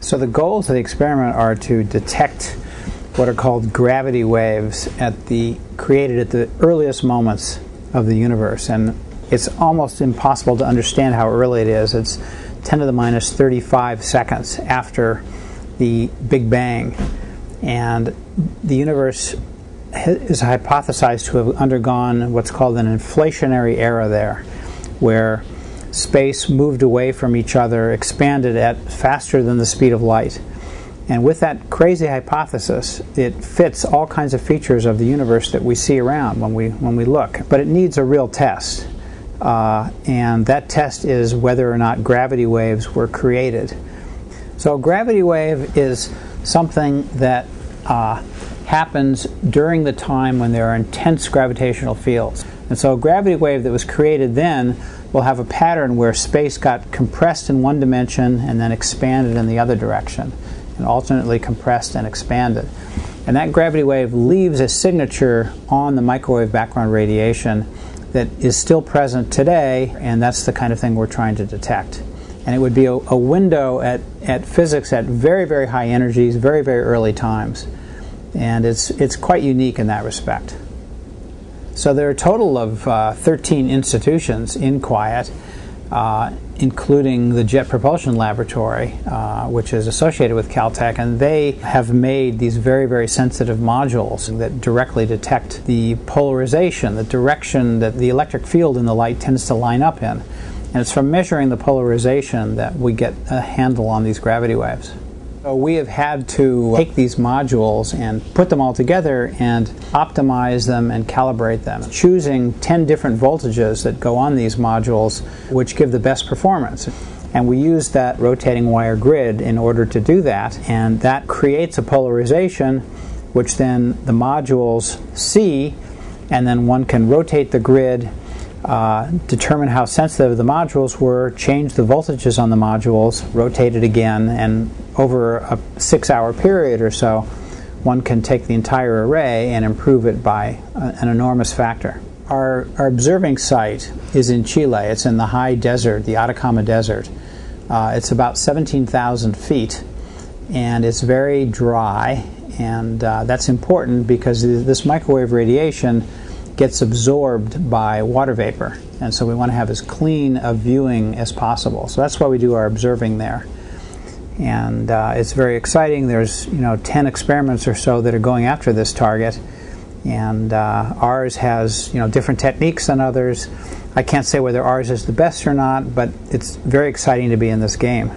So the goals of the experiment are to detect what are called gravity waves created at the earliest moments of the universe. And it's almost impossible to understand how early it is. It's 10 to the minus 35 seconds after the Big Bang. And the universe is hypothesized to have undergone what's called an inflationary era there, where space moved away from each other, expanded at faster than the speed of light. And with that crazy hypothesis, it fits all kinds of features of the universe that we see around when we look. But it needs a real test. And that test is whether or not gravity waves were created. So a gravity wave is something that happens during the time when there are intense gravitational fields. And so a gravity wave that was created then will have a pattern where space got compressed in one dimension and then expanded in the other direction, and alternately compressed and expanded. And that gravity wave leaves a signature on the microwave background radiation that is still present today, and that's the kind of thing we're trying to detect. And it would be a window at physics at very, very high energies, very, very early times. And it's quite unique in that respect. So there are a total of 13 institutions in Quiet, including the Jet Propulsion Laboratory, which is associated with Caltech, and they have made these very, very sensitive modules that directly detect the polarization, the direction that the electric field in the light tends to line up in. And it's from measuring the polarization that we get a handle on these gravity waves. So we have had to take these modules and put them all together and optimize them and calibrate them, choosing 10 different voltages that go on these modules which give the best performance. And we use that rotating wire grid in order to do that, and that creates a polarization which then the modules see, and then one can rotate the grid, determine how sensitive the modules were, change the voltages on the modules, rotate it again, and over a 6-hour period or so, one can take the entire array and improve it by an enormous factor. Our observing site is in Chile. It's in the high desert, the Atacama Desert. It's about 17,000 feet, and it's very dry, and that's important because this microwave radiation gets absorbed by water vapor, and so we want to have as clean a viewing as possible. So that's why we do our observing there. And it's very exciting. There's 10 experiments or so that are going after this target, and ours has different techniques than others. I can't say whether ours is the best or not, but it's very exciting to be in this game.